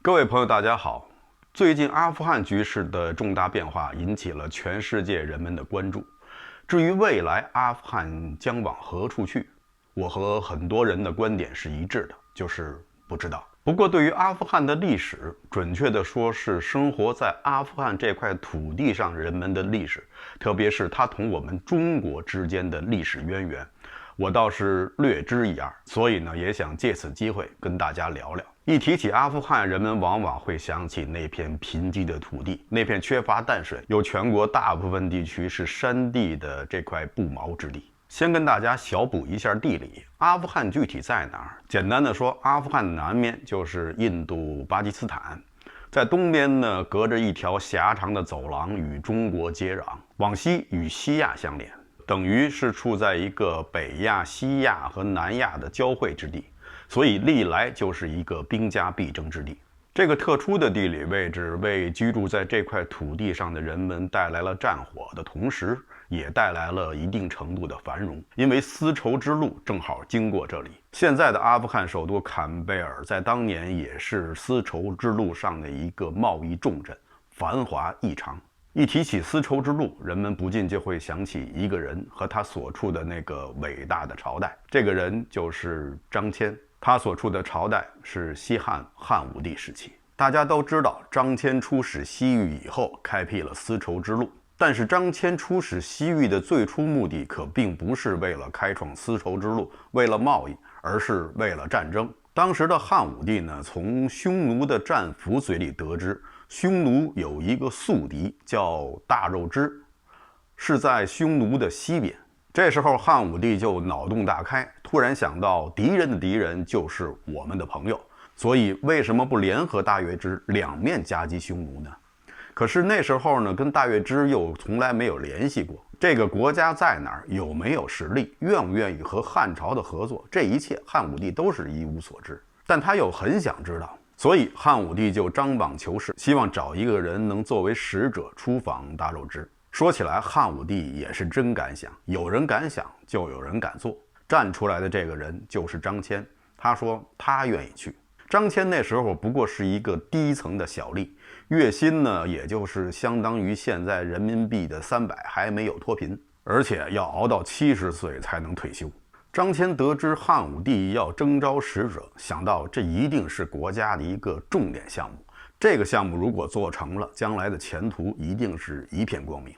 各位朋友，大家好。最近阿富汗局势的重大变化引起了全世界人们的关注。至于未来阿富汗将往何处去，我和很多人的观点是一致的，就是不知道。不过，对于阿富汗的历史，准确地说是生活在阿富汗这块土地上人们的历史，特别是它同我们中国之间的历史渊源，我倒是略知一二，所以呢，也想借此机会跟大家聊聊。一提起阿富汗，人们往往会想起那片贫瘠的土地，那片缺乏淡水，又全国大部分地区是山地的这块不毛之地。先跟大家小补一下地理，阿富汗具体在哪儿？简单的说，阿富汗的南面就是印度、巴基斯坦，在东边呢，隔着一条狭长的走廊与中国接壤，往西与西亚相连，等于是处在一个北亚、西亚和南亚的交汇之地，所以历来就是一个兵家必争之地。这个特殊的地理位置为居住在这块土地上的人们带来了战火的同时，也带来了一定程度的繁荣，因为丝绸之路正好经过这里。现在的阿富汗首都坎贝尔在当年也是丝绸之路上的一个贸易重镇，繁华异常。一提起丝绸之路，人们不禁就会想起一个人和他所处的那个伟大的朝代，这个人就是张骞。他所处的朝代是西汉汉武帝时期。大家都知道，张骞出使西域以后，开辟了丝绸之路。但是张骞出使西域的最初目的可并不是为了开创丝绸之路，为了贸易，而是为了战争。当时的汉武帝呢，从匈奴的战俘嘴里得知，匈奴有一个宿敌叫大肉支，是在匈奴的西边。这时候汉武帝就脑洞大开，突然想到敌人的敌人就是我们的朋友，所以为什么不联合大月支两面夹击匈奴呢？可是那时候呢，跟大月支又从来没有联系过。这个国家在哪儿，有没有实力，愿不愿意和汉朝的合作，这一切汉武帝都是一无所知。但他又很想知道，所以汉武帝就张榜求是，希望找一个人能作为使者出访大肉支。说起来，汉武帝也是真敢想，有人敢想，就有人敢做。站出来的这个人就是张骞，他说他愿意去。张骞那时候不过是一个低层的小吏，月薪呢也就是相当于现在人民币的300，还没有脱贫，而且要熬到70岁才能退休。张骞得知汉武帝要征召使者，想到这一定是国家的一个重点项目，这个项目如果做成了，将来的前途一定是一片光明。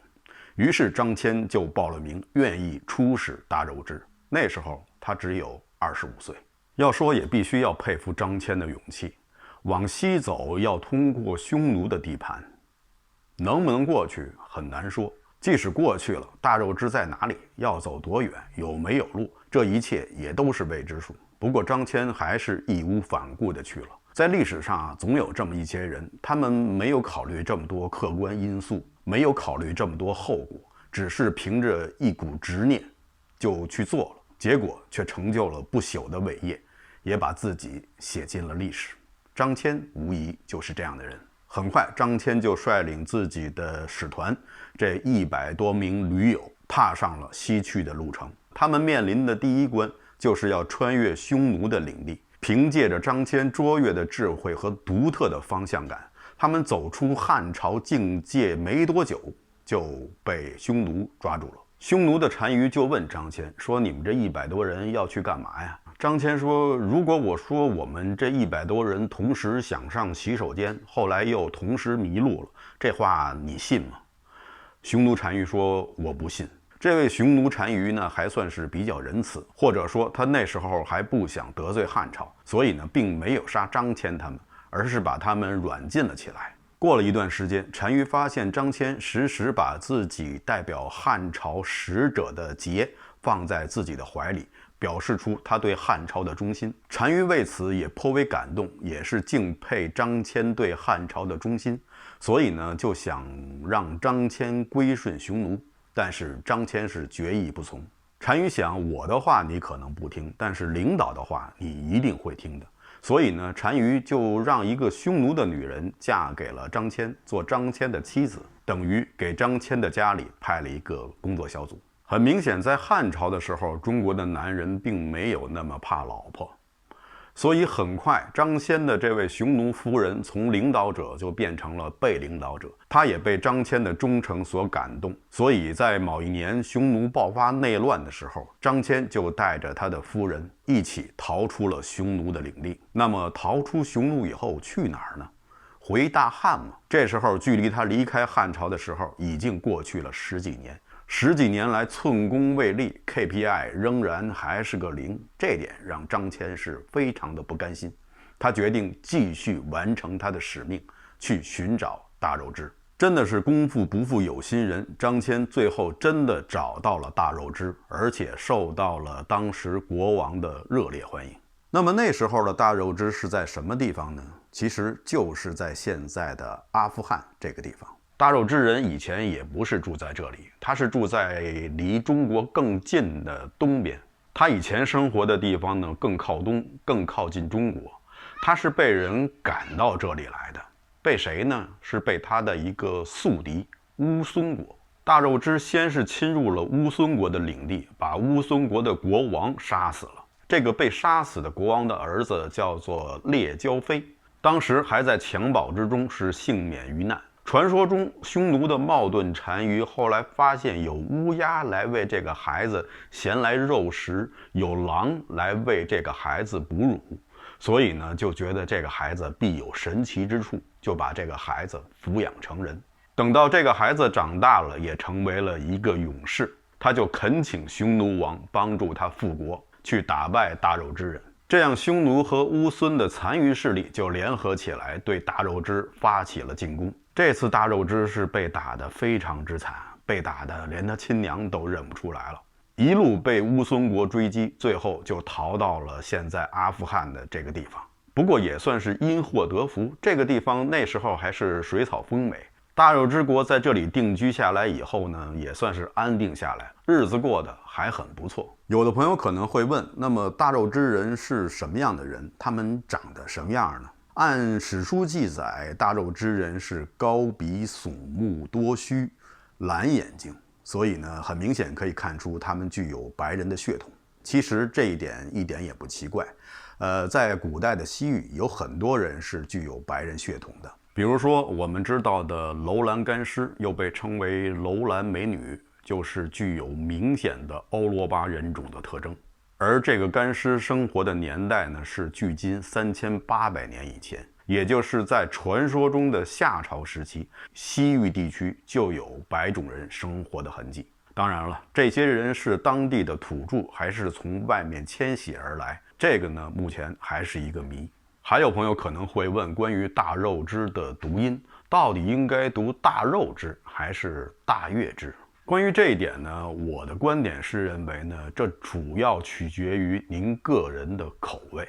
于是张骞就报了名，愿意出使大肉支。那时候他只有25岁。要说也必须要佩服张骞的勇气，往西走要通过匈奴的地盘，能不能过去很难说。即使过去了，大肉支在哪里，要走多远，有没有路，这一切也都是未知数。不过张骞还是义无反顾地去了。在历史上总有这么一些人，他们没有考虑这么多客观因素，没有考虑这么多后果，只是凭着一股执念就去做了，结果却成就了不朽的伟业，也把自己写进了历史。张骞无疑就是这样的人。很快，张骞就率领自己的使团，这100多名驴友踏上了西去的路程。他们面临的第一关就是要穿越匈奴的领地。凭借着张骞卓越的智慧和独特的方向感，他们走出汉朝境界没多久，就被匈奴抓住了。匈奴的单于就问张骞说：“你们这100多人要去干嘛呀？”张骞说：“如果我说我们这100多人同时想上洗手间，后来又同时迷路了，这话你信吗？”匈奴单于说：“我不信。”这位匈奴单于呢，还算是比较仁慈，或者说他那时候还不想得罪汉朝，所以呢，并没有杀张骞他们，而是把他们软禁了起来。过了一段时间，单于发现张骞时时把自己代表汉朝使者的节放在自己的怀里，表示出他对汉朝的忠心。单于为此也颇为感动，也是敬佩张骞对汉朝的忠心，所以呢，就想让张骞归顺匈奴。但是张骞是决意不从。单于想，我的话你可能不听，但是领导的话你一定会听的。所以呢，单于就让一个匈奴的女人嫁给了张骞，做张骞的妻子，等于给张骞的家里派了一个工作小组。很明显，在汉朝的时候，中国的男人并没有那么怕老婆。所以很快，张骞的这位匈奴夫人从领导者就变成了被领导者，她也被张骞的忠诚所感动。所以在某一年匈奴爆发内乱的时候，张骞就带着他的夫人一起逃出了匈奴的领地。那么逃出匈奴以后去哪儿呢？回大汉嘛。这时候距离他离开汉朝的时候已经过去了10几年。10几年来寸功未立 ，KPI 仍然还是个0，这点让张骞是非常的不甘心。他决定继续完成他的使命，去寻找大肉之。真的是功夫不负有心人，张骞最后真的找到了大肉之，而且受到了当时国王的热烈欢迎。那么那时候的大肉之是在什么地方呢？其实就是在现在的阿富汗这个地方。大肉之人以前也不是住在这里，他是住在离中国更近的东边。他以前生活的地方呢更靠东，更靠近中国。他是被人赶到这里来的，被谁呢？是被他的一个宿敌乌孙国。大肉之先是侵入了乌孙国的领地，把乌孙国的国王杀死了。这个被杀死的国王的儿子叫做列交飞，当时还在襁褓之中，是幸免于难。传说中，匈奴的冒顿单于后来发现有乌鸦来为这个孩子衔来肉食，有狼来为这个孩子哺乳，所以呢，就觉得这个孩子必有神奇之处，就把这个孩子抚养成人。等到这个孩子长大了，也成为了一个勇士，他就恳请匈奴王帮助他复国，去打败大肉之人。这样，匈奴和乌孙的残余势力就联合起来，对大肉之发起了进攻。这次大肉之是被打得非常之惨，被打得连他亲娘都认不出来了，一路被乌孙国追击，最后就逃到了现在阿富汗的这个地方。不过也算是因祸得福，这个地方那时候还是水草丰美。大肉之国在这里定居下来以后呢，也算是安定下来，日子过得还很不错。有的朋友可能会问，那么大肉之人是什么样的人？他们长得什么样呢？按史书记载，大肉之人是高鼻耸目多须，蓝眼睛，所以呢，很明显可以看出他们具有白人的血统。其实这一点一点也不奇怪，在古代的西域有很多人是具有白人血统的。比如说我们知道的楼兰干尸，又被称为楼兰美女，就是具有明显的欧罗巴人种的特征。而这个干尸生活的年代呢，是距今3800年以前，也就是在传说中的夏朝时期，西域地区就有白种人生活的痕迹。当然了，这些人是当地的土著，还是从外面迁徙而来，这个呢，目前还是一个谜。还有朋友可能会问，关于大肉之的读音，到底应该读大肉之还是大月之？关于这一点呢，我的观点是认为呢，这主要取决于您个人的口味。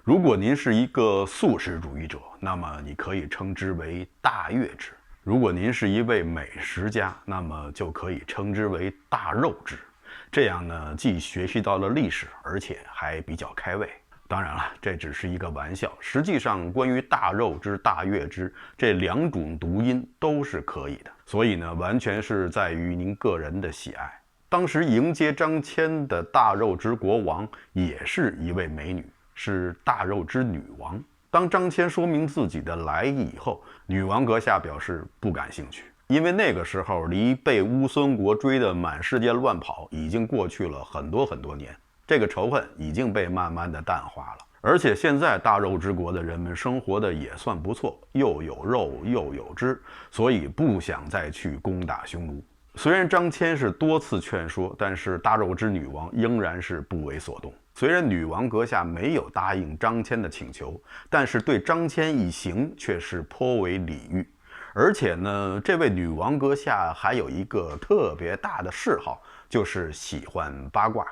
如果您是一个素食主义者，那么你可以称之为大月之；如果您是一位美食家，那么就可以称之为大肉之。这样呢，既学习到了历史，而且还比较开胃。当然了，这只是一个玩笑。实际上，关于大肉之、大月之这两种读音都是可以的，所以呢，完全是在于您个人的喜爱。当时迎接张骞的大肉之国王也是一位美女，是大肉之女王。当张骞说明自己的来意以后，女王阁下表示不感兴趣，因为那个时候离被乌孙国追得满世界乱跑已经过去了很多年。这个仇恨已经被慢慢的淡化了，而且现在大肉之国的人们生活的也算不错，又有肉又有汁，所以不想再去攻打匈奴。虽然张骞是多次劝说，但是大肉之女王仍然是不为所动。虽然女王阁下没有答应张骞的请求，但是对张骞一行却是颇为礼遇。而且呢，这位女王阁下还有一个特别大的嗜好，就是喜欢八卦。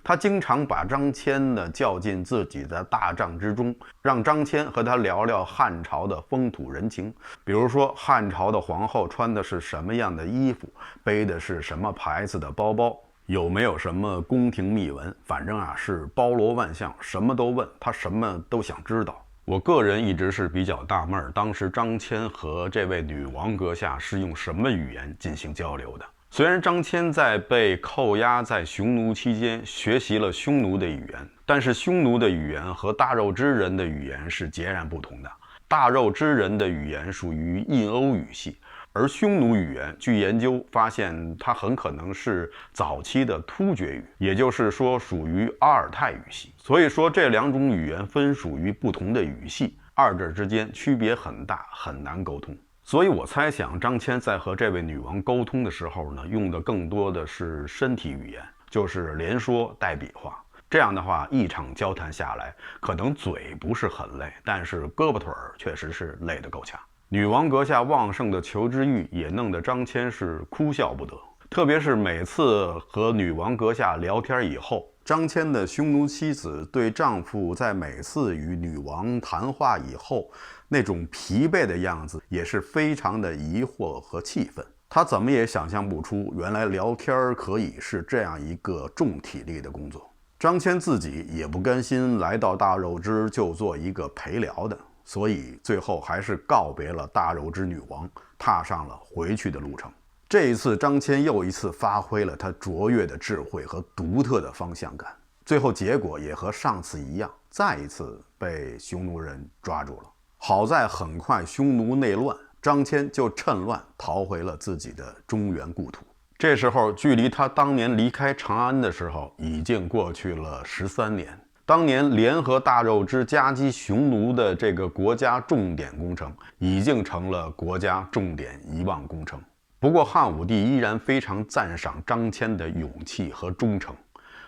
他经常把张骞呢叫进自己的大帐之中，让张骞和他聊聊汉朝的风土人情，比如说汉朝的皇后穿的是什么样的衣服，背的是什么牌子的包包，有没有什么宫廷秘闻，反正是包罗万象，什么都问，他什么都想知道。我个人一直是比较纳闷，当时张骞和这位女王阁下是用什么语言进行交流的。虽然张骞在被扣押在匈奴期间学习了匈奴的语言，但是匈奴的语言和大肉支人的语言是截然不同的。大肉支人的语言属于印欧语系，而匈奴语言据研究发现，它很可能是早期的突厥语，也就是说属于阿尔泰语系。所以说这两种语言分属于不同的语系，二者之间区别很大，很难沟通。所以我猜想张骞在和这位女王沟通的时候呢，用的更多的是身体语言，就是连说带比划。这样的话，一场交谈下来，可能嘴不是很累，但是胳膊腿儿确实是累得够呛。女王阁下旺盛的求知欲也弄得张骞是哭笑不得，特别是每次和女王阁下聊天以后，张骞的匈奴妻子对丈夫在每次与女王谈话以后那种疲惫的样子也是非常的疑惑和气愤。她怎么也想象不出，原来聊天可以是这样一个重体力的工作。张骞自己也不甘心来到大肉支就做一个陪聊的，所以最后还是告别了大肉支女王，踏上了回去的路程。这一次张骞又一次发挥了他卓越的智慧和独特的方向感，最后结果也和上次一样，再一次被匈奴人抓住了。好在很快匈奴内乱，张骞就趁乱逃回了自己的中原故土。这时候距离他当年离开长安的时候已经过去了13年。当年联合大肉支夹击匈奴的这个国家重点工程已经成了国家重点遗忘工程。不过汉武帝依然非常赞赏张骞的勇气和忠诚，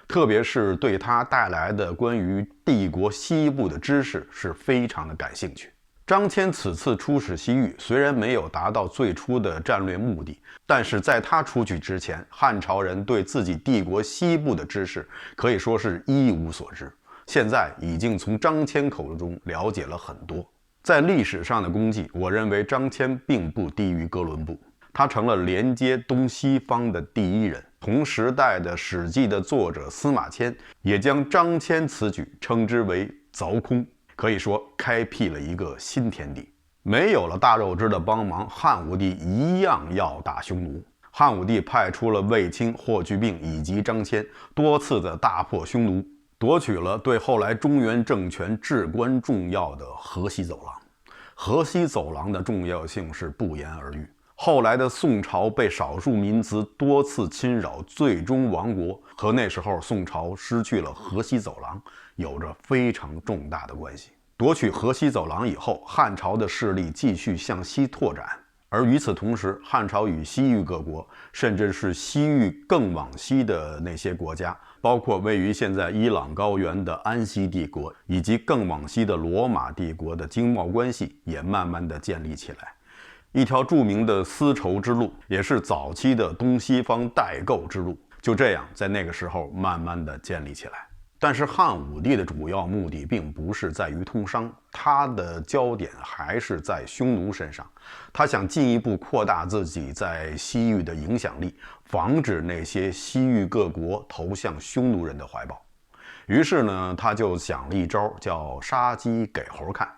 特别是对他带来的关于帝国西部的知识是非常的感兴趣。张骞此次出使西域，虽然没有达到最初的战略目的，但是在他出去之前，汉朝人对自己帝国西部的知识可以说是一无所知。现在已经从张骞口中了解了很多。在历史上的功绩，我认为张骞并不低于哥伦布，他成了连接东西方的第一人。同时代的《史记》的作者司马迁也将张骞此举称之为凿空，可以说开辟了一个新天地。没有了大肉支的帮忙，汉武帝一样要打匈奴。汉武帝派出了卫青、霍去病以及张骞，多次的大破匈奴，夺取了对后来中原政权至关重要的河西走廊。河西走廊的重要性是不言而喻。后来的宋朝被少数民族多次侵扰，最终亡国，和那时候宋朝失去了河西走廊有着非常重大的关系。夺取河西走廊以后，汉朝的势力继续向西拓展，而与此同时，汉朝与西域各国，甚至是西域更往西的那些国家，包括位于现在伊朗高原的安息帝国，以及更往西的罗马帝国的经贸关系也慢慢的建立起来。一条著名的丝绸之路，也是早期的东西方代购之路，就这样在那个时候慢慢的建立起来。但是汉武帝的主要目的并不是在于通商，他的焦点还是在匈奴身上。他想进一步扩大自己在西域的影响力，防止那些西域各国投向匈奴人的怀抱。于是呢，他就想了一招，叫杀鸡给猴看。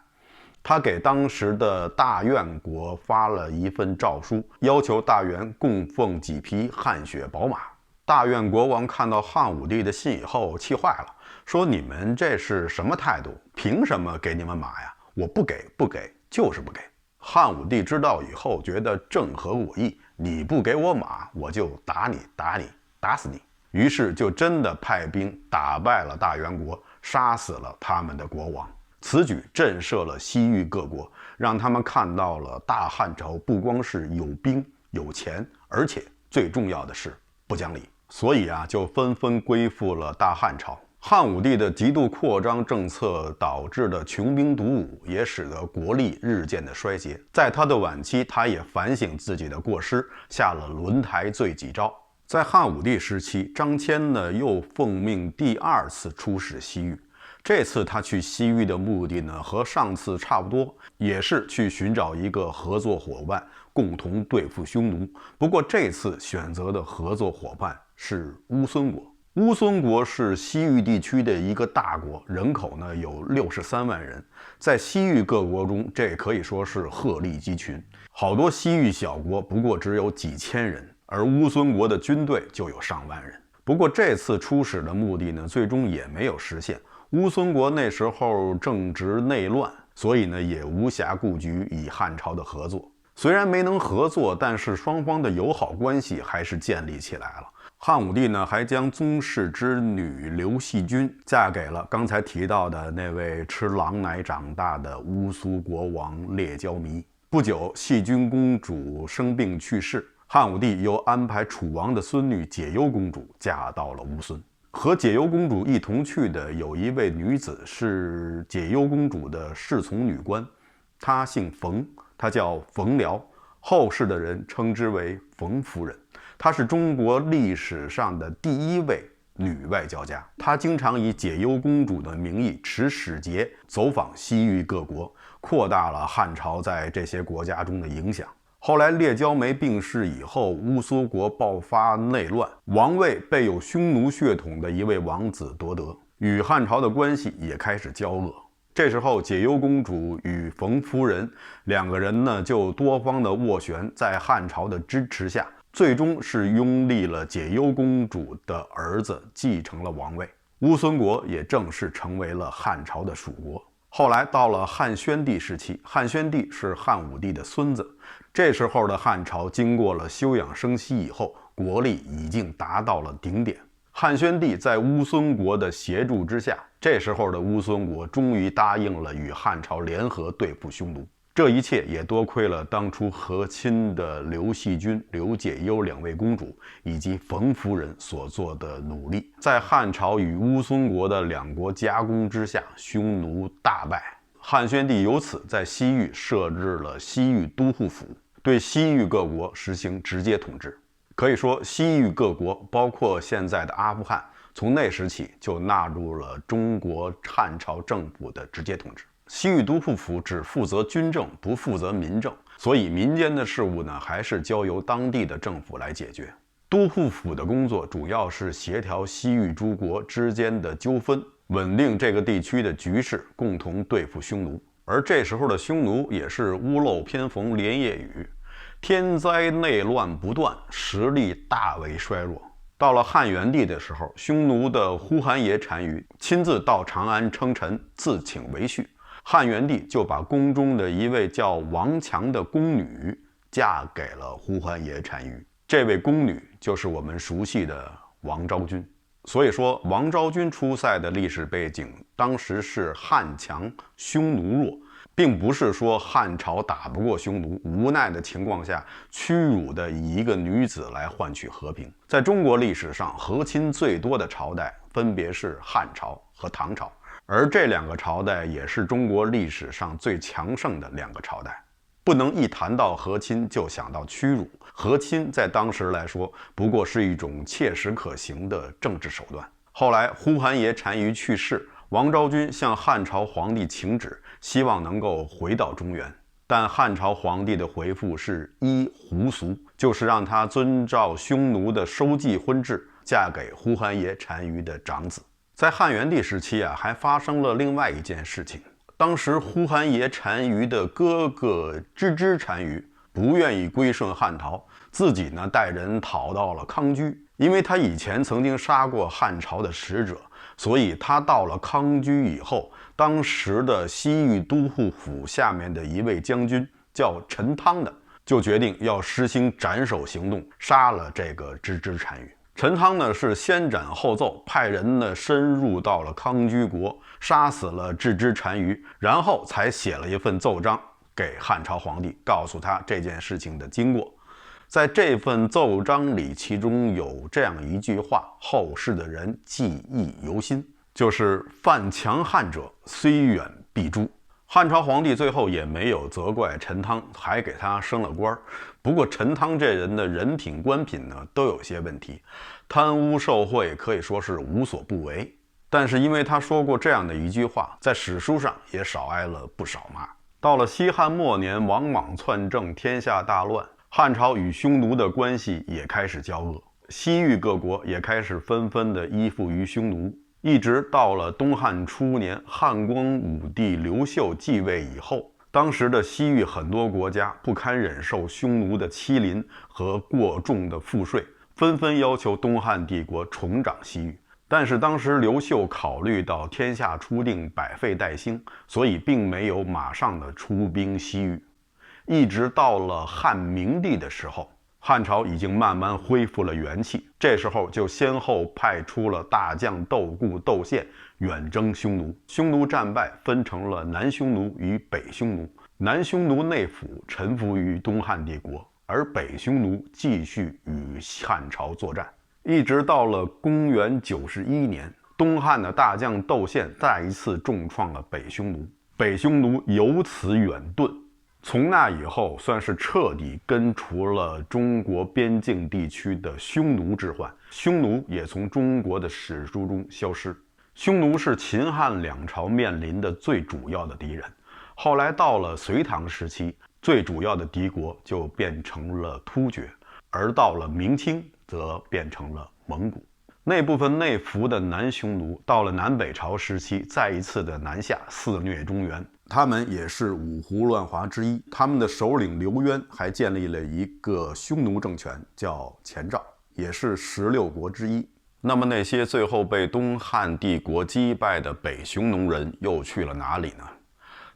他给当时的大苑国发了一份诏书，要求大元供奉几匹汗血宝马。大苑国王看到汉武帝的信以后气坏了，说你们这是什么态度？凭什么给你们马呀？我不给，不给，就是不给。汉武帝知道以后觉得正合我意，你不给我马，我就打你，打你，打死你。于是就真的派兵打败了大元国，杀死了他们的国王。此举震慑了西域各国，让他们看到了大汉朝不光是有兵有钱，而且最重要的是不讲理。所以就纷纷归附了大汉朝。汉武帝的极度扩张政策导致的穷兵黩武，也使得国力日渐的衰竭。在他的晚期，他也反省自己的过失，下了轮台罪己诏。在汉武帝时期，张骞呢又奉命第二次出使西域。这次他去西域的目的呢，和上次差不多，也是去寻找一个合作伙伴，共同对付匈奴。不过这次选择的合作伙伴是乌孙国。乌孙国是西域地区的一个大国，人口呢有63万人，在西域各国中，这可以说是鹤立鸡群。好多西域小国不过只有几千人，而乌孙国的军队就有上万人。不过这次出使的目的呢，最终也没有实现。乌孙国那时候正值内乱，所以呢也无暇顾及与汉朝的合作。虽然没能合作，但是双方的友好关系还是建立起来了。汉武帝呢还将宗室之女刘细君嫁给了刚才提到的那位吃狼奶长大的乌苏国王列交弥。不久，细君公主生病去世，汉武帝又安排楚王的孙女解忧公主嫁到了乌孙。和解忧公主一同去的有一位女子，是解忧公主的侍从女官，她姓冯，她叫冯辽，后世的人称之为冯夫人。她是中国历史上的第一位女外交家，她经常以解忧公主的名义持使节走访西域各国，扩大了汉朝在这些国家中的影响。后来列交梅病逝以后，乌苏国爆发内乱，王位被有匈奴血统的一位王子夺得，与汉朝的关系也开始交恶。这时候，解忧公主与冯夫人两个人呢，就多方的斡旋，在汉朝的支持下，最终是拥立了解忧公主的儿子继承了王位，乌孙国也正式成为了汉朝的属国。后来到了汉宣帝时期，汉宣帝是汉武帝的孙子。这时候的汉朝经过了休养生息以后，国力已经达到了顶点。汉宣帝在乌孙国的协助之下，这时候的乌孙国终于答应了与汉朝联合对付匈奴。这一切也多亏了当初和亲的刘细君、刘解忧两位公主以及冯夫人所做的努力。在汉朝与乌孙国的两国夹攻之下，匈奴大败。汉宣帝由此在西域设置了西域都护府，对西域各国实行直接统治。可以说，西域各国，包括现在的阿富汗，从那时起就纳入了中国汉朝政府的直接统治。西域都护府只负责军政，不负责民政，所以民间的事务呢，还是交由当地的政府来解决。都护府的工作主要是协调西域诸国之间的纠纷，稳定这个地区的局势，共同对付匈奴。而这时候的匈奴也是屋漏偏逢连夜雨，天灾内乱不断，实力大为衰弱。到了汉元帝的时候，匈奴的呼韩邪单于亲自到长安称臣，自请为婿。汉元帝就把宫中的一位叫王强的宫女嫁给了呼韩邪单于，这位宫女就是我们熟悉的王昭君。所以说，王昭君出塞的历史背景，当时是汉强，匈奴弱，并不是说汉朝打不过匈奴，无奈的情况下屈辱的以一个女子来换取和平。在中国历史上，和亲最多的朝代分别是汉朝和唐朝，而这两个朝代也是中国历史上最强盛的两个朝代。不能一谈到和亲就想到屈辱，和亲在当时来说不过是一种切实可行的政治手段。后来呼韩邪单于去世，王昭君向汉朝皇帝请旨，希望能够回到中原，但汉朝皇帝的回复是依胡俗，就是让他遵照匈奴的收继婚制，嫁给呼韩邪单于的长子。在汉元帝时期还发生了另外一件事情。当时呼韩邪单于的哥哥支支单于不愿意归顺汉朝，自己呢带人逃到了康居。因为他以前曾经杀过汉朝的使者，所以他到了康居以后，当时的西域都护府下面的一位将军叫陈汤的，就决定要实行斩首行动，杀了这个支支单于。陈汤呢是先斩后奏，派人呢深入到了康居国，杀死了支支单于，然后才写了一份奏章给汉朝皇帝，告诉他这件事情的经过。在这份奏章里，其中有这样一句话，后世的人记忆犹新，就是犯强汉者，虽远必诛。汉朝皇帝最后也没有责怪陈汤，还给他升了官。不过陈汤这人的人品官品呢都有些问题，贪污受贿可以说是无所不为。但是因为他说过这样的一句话，在史书上也少挨了不少骂。到了西汉末年，王莽篡政，天下大乱，汉朝与匈奴的关系也开始交恶，西域各国也开始纷纷的依附于匈奴。一直到了东汉初年，汉光武帝刘秀继位以后，当时的西域很多国家不堪忍受匈奴的欺凌和过重的赋税，纷纷要求东汉帝国重掌西域。但是当时刘秀考虑到天下初定，百废待兴，所以并没有马上的出兵西域。一直到了汉明帝的时候，汉朝已经慢慢恢复了元气，这时候就先后派出了大将窦固、窦宪远征匈奴。匈奴战败，分成了南匈奴与北匈奴。南匈奴内附臣服于东汉帝国，而北匈奴继续与汉朝作战。一直到了公元91年，东汉的大将窦宪再一次重创了北匈奴，北匈奴由此远遁。从那以后，算是彻底根除了中国边境地区的匈奴之患，匈奴也从中国的史书中消失。匈奴是秦汉两朝面临的最主要的敌人。后来到了隋唐时期，最主要的敌国就变成了突厥，而到了明清则变成了蒙古。那部分内服的南匈奴到了南北朝时期，再一次的南下肆虐中原。他们也是五胡乱华之一，他们的首领刘渊还建立了一个匈奴政权，叫前赵，也是16国之一。那么那些最后被东汉帝国击败的北匈奴人又去了哪里呢？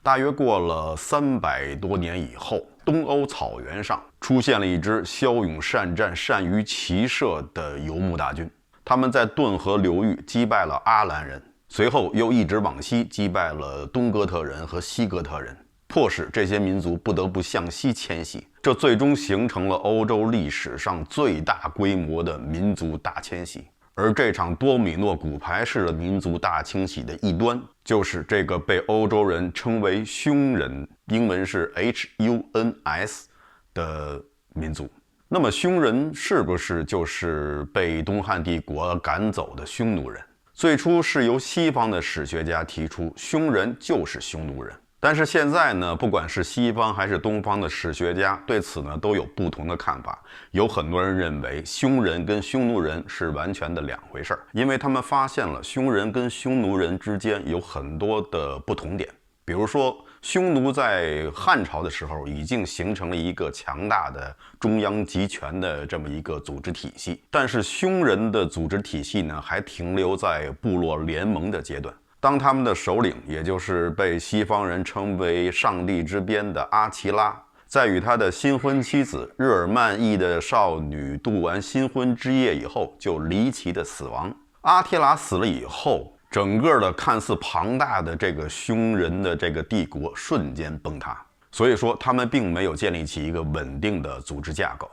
大约过了300多年以后，东欧草原上出现了一支骁勇善战、善于骑射的游牧大军。他们在顿河流域击败了阿兰人，随后又一直往西击败了东哥特人和西哥特人，迫使这些民族不得不向西迁徙。这最终形成了欧洲历史上最大规模的民族大迁徙。而这场多米诺骨牌式的民族大清洗的一端，就是这个被欧洲人称为匈人，英文是 HUNS 的民族。那么匈人是不是就是被东汉帝国赶走的匈奴人？最初是由西方的史学家提出匈人就是匈奴人，但是现在呢，不管是西方还是东方的史学家对此呢都有不同的看法。有很多人认为匈人跟匈奴人是完全的两回事，因为他们发现了匈人跟匈奴人之间有很多的不同点。比如说，匈奴在汉朝的时候已经形成了一个强大的中央集权的这么一个组织体系，但是匈人的组织体系呢还停留在部落联盟的阶段。当他们的首领，也就是被西方人称为上帝之鞭的阿奇拉，在与他的新婚妻子日耳曼裔的少女度完新婚之夜以后，就离奇的死亡。阿提拉死了以后，整个的看似庞大的这个匈人的这个帝国瞬间崩塌。所以说他们并没有建立起一个稳定的组织架构。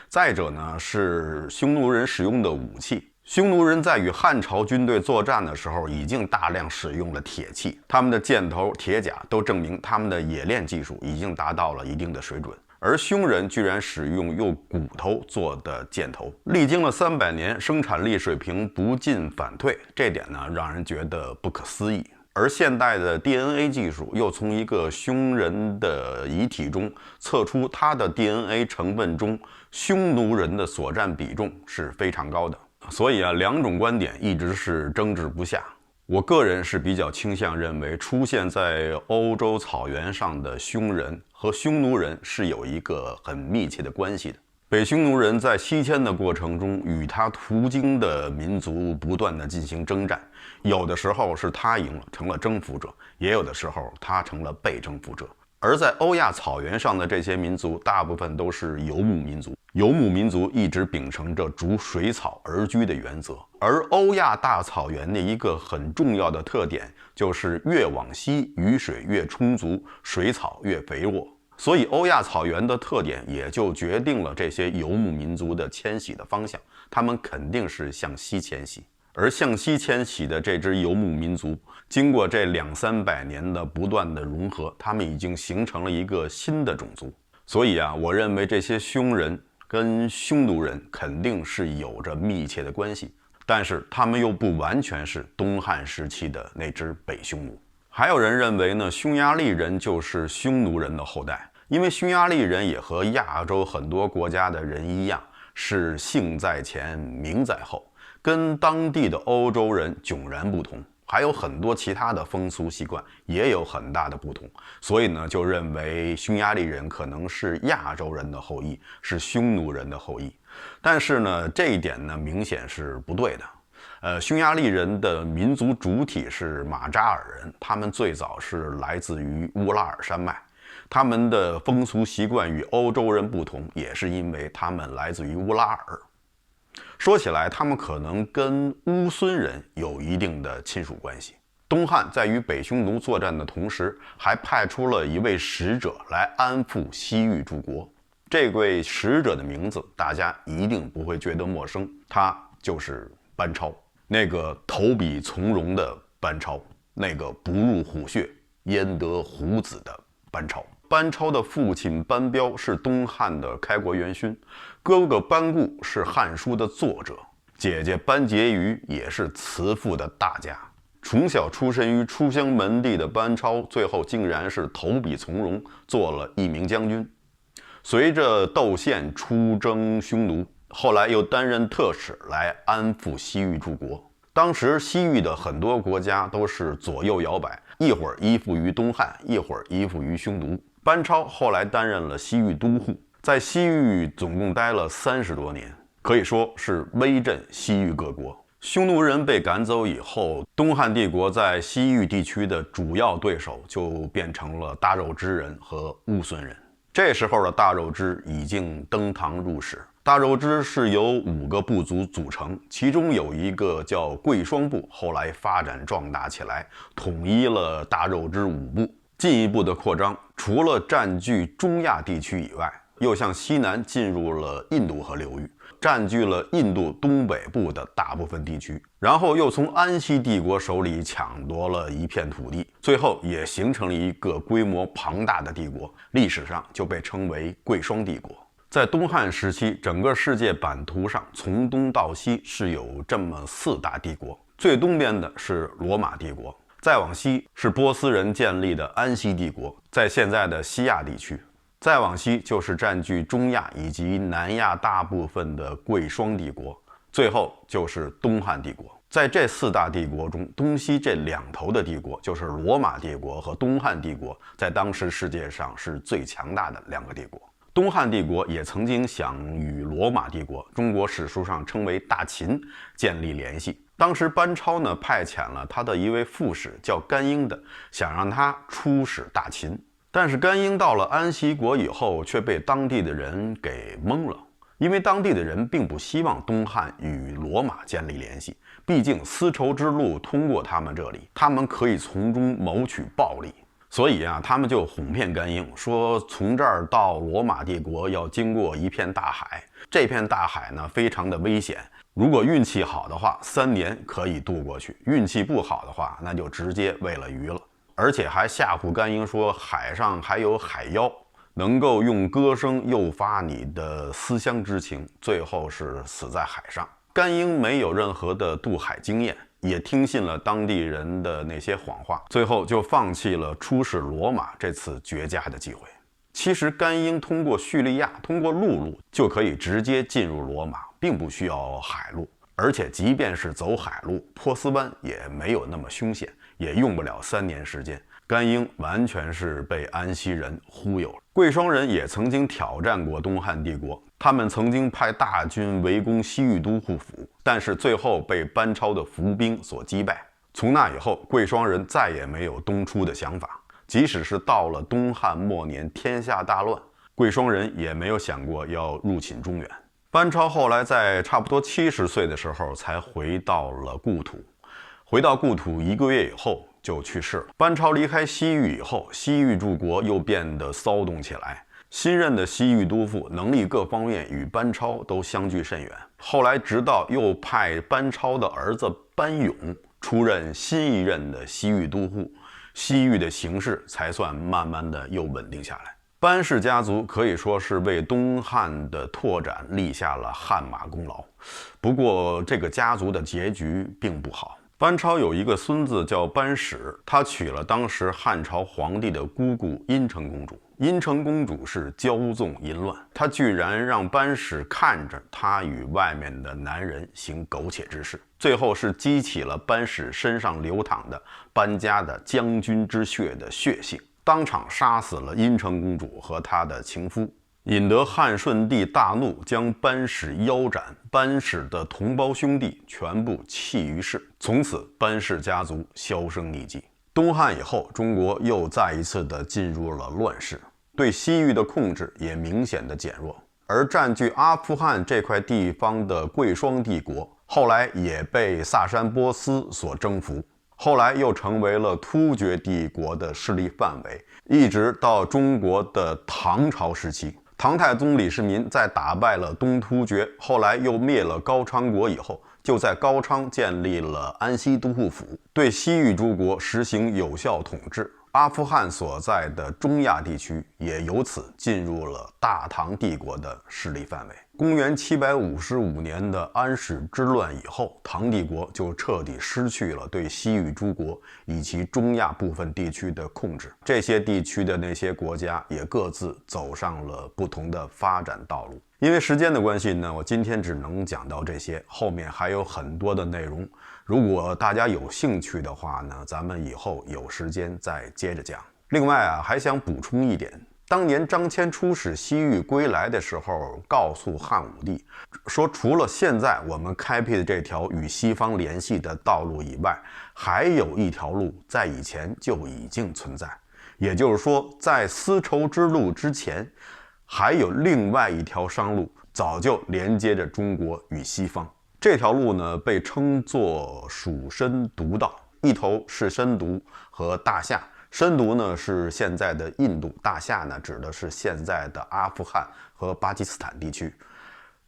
再者呢，是匈奴人使用的武器。匈奴人在与汉朝军队作战的时候，已经大量使用了铁器，他们的箭头、铁甲都证明他们的冶炼技术已经达到了一定的水准。而匈人居然使用用骨头做的箭头，历经了300年，生产力水平不进反退，这点呢让人觉得不可思议。而现代的 DNA 技术又从一个匈人的遗体中测出他的 DNA 成分中匈奴人的所占比重是非常高的。所以两种观点一直是争执不下。我个人是比较倾向认为，出现在欧洲草原上的匈人和匈奴人是有一个很密切的关系的。北匈奴人在西迁的过程中，与他途经的民族不断的进行征战，有的时候是他赢了，成了征服者，也有的时候他成了被征服者。而在欧亚草原上的这些民族，大部分都是游牧民族。游牧民族一直秉承着逐水草而居的原则，而欧亚大草原的一个很重要的特点就是越往西雨水越充足，水草越肥沃。所以欧亚草原的特点也就决定了这些游牧民族的迁徙的方向，他们肯定是向西迁徙。而向西迁徙的这支游牧民族，经过这200-300年的不断的融合，他们已经形成了一个新的种族。所以我认为这些匈人跟匈奴人肯定是有着密切的关系，但是他们又不完全是东汉时期的那支北匈奴。还有人认为呢，匈牙利人就是匈奴人的后代，因为匈牙利人也和亚洲很多国家的人一样，是姓在前名在后，跟当地的欧洲人迥然不同，还有很多其他的风俗习惯也有很大的不同。所以呢，就认为匈牙利人可能是亚洲人的后裔，是匈奴人的后裔。但是呢，这一点呢明显是不对的。匈牙利人的民族主体是马扎尔人，他们最早是来自于乌拉尔山脉。他们的风俗习惯与欧洲人不同，也是因为他们来自于乌拉尔。说起来，他们可能跟乌孙人有一定的亲属关系。东汉在与北匈奴作战的同时，还派出了一位使者来安抚西域诸国。这位使者的名字大家一定不会觉得陌生，他就是班超，那个投笔从戎的班超，那个不入虎穴焉得虎子的班超。班超的父亲班彪是东汉的开国元勋，哥哥班固是《汉书》的作者，姐姐班婕妤也是慈父的大家。从小出身于书香门第的班超，最后竟然是投笔从戎，做了一名将军。随着窦宪出征匈奴，后来又担任特使来安抚西域诸国。当时西域的很多国家都是左右摇摆，一会儿依附于东汉，一会儿依附于匈奴。班超后来担任了西域都护，在西域总共待了30多年，可以说是威震西域各国。匈奴人被赶走以后，东汉帝国在西域地区的主要对手就变成了大肉支人和乌孙人。这时候的大肉支已经登堂入室。大肉支是由5个部族组成，其中有一个叫贵霜部，后来发展壮大起来，统一了大肉支5部。进一步的扩张，除了占据中亚地区以外，又向西南进入了印度河流域，占据了印度东北部的大部分地区，然后又从安息帝国手里抢夺了一片土地，最后也形成了一个规模庞大的帝国，历史上就被称为贵霜帝国。在东汉时期，整个世界版图上从东到西是有这么4大帝国，最东边的是罗马帝国，再往西是波斯人建立的安息帝国，在现在的西亚地区，再往西就是占据中亚以及南亚大部分的贵霜帝国，最后就是东汉帝国。在这4大帝国中，东西这2头的帝国，就是罗马帝国和东汉帝国，在当时世界上是最强大的2个帝国。东汉帝国也曾经想与罗马帝国，中国史书上称为大秦，建立联系。当时班超呢派遣了他的一位副使叫甘英的，想让他出使大秦。但是甘英到了安息国以后，却被当地的人给蒙了，因为当地的人并不希望东汉与罗马建立联系，毕竟丝绸之路通过他们这里，他们可以从中谋取暴利。所以啊，他们就哄骗甘英说，从这儿到罗马帝国要经过一片大海，这片大海呢非常的危险，如果运气好的话，3年可以渡过去；运气不好的话，那就直接喂了鱼了。而且还吓唬甘英说，海上还有海妖，能够用歌声诱发你的思乡之情，最后是死在海上。甘英没有任何的渡海经验，也听信了当地人的那些谎话，最后就放弃了出使罗马这次绝佳的机会。其实甘英通过叙利亚，通过陆路就可以直接进入罗马，并不需要海路。而且即便是走海路，波斯湾也没有那么凶险，也用不了3年时间。甘英完全是被安息人忽悠了。贵霜人也曾经挑战过东汉帝国，他们曾经派大军围攻西域都护府，但是最后被班超的伏兵所击败。从那以后，贵霜人再也没有东出的想法，即使是到了东汉末年天下大乱，贵霜人也没有想过要入侵中原。班超后来在差不多70岁的时候才回到了故土，回到故土1个月以后就去世了。班超离开西域以后，西域诸国又变得骚动起来，新任的西域都护能力各方面与班超都相距甚远。后来直到又派班超的儿子班勇出任新一任的西域都护，西域的形势才算慢慢的又稳定下来。班氏家族可以说是为东汉的拓展立下了汗马功劳，不过这个家族的结局并不好。班超有一个孙子叫班始，他娶了当时汉朝皇帝的姑姑阴城公主。阴城公主是骄纵淫乱，她居然让班始看着她与外面的男人行苟且之事，最后是激起了班始身上流淌的班家的将军之血的血性，当场杀死了阴城公主和她的情夫。引得汉顺帝大怒，将班氏腰斩，班氏的同胞兄弟全部弃于市，从此班氏家族销声匿迹。东汉以后，中国又再一次的进入了乱世，对西域的控制也明显的减弱。而占据阿富汗这块地方的贵霜帝国，后来也被萨珊波斯所征服，后来又成为了突厥帝国的势力范围，一直到中国的唐朝时期。唐太宗李世民在打败了东突厥，后来又灭了高昌国以后，就在高昌建立了安西都护府，对西域诸国实行有效统治。阿富汗所在的中亚地区也由此进入了大唐帝国的势力范围。公元755年的安史之乱以后，唐帝国就彻底失去了对西域诸国以及中亚部分地区的控制，这些地区的那些国家也各自走上了不同的发展道路。因为时间的关系呢，我今天只能讲到这些，后面还有很多的内容。如果大家有兴趣的话呢，咱们以后有时间再接着讲。另外啊，还想补充一点，当年张骞出使西域归来的时候，告诉汉武帝说，除了现在我们开辟的这条与西方联系的道路以外，还有一条路在以前就已经存在。也就是说，在丝绸之路之前，还有另外一条商路早就连接着中国与西方。这条路呢，被称作蜀申毒道，一头是申毒和大夏，申毒呢是现在的印度，大夏呢指的是现在的阿富汗和巴基斯坦地区，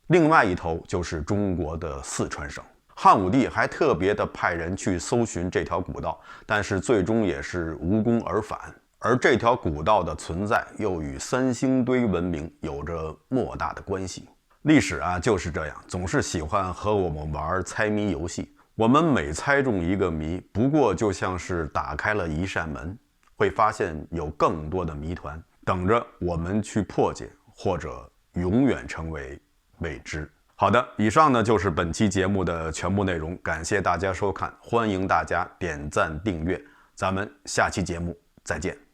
另外一头就是中国的四川省。汉武帝还特别的派人去搜寻这条古道，但是最终也是无功而返。而这条古道的存在又与三星堆文明有着莫大的关系。历史啊就是这样，总是喜欢和我们玩猜谜游戏。我们每猜中一个谜，不过就像是打开了一扇门，会发现有更多的谜团等着我们去破解，或者永远成为未知。好的，以上呢就是本期节目的全部内容，感谢大家收看，欢迎大家点赞订阅，咱们下期节目再见。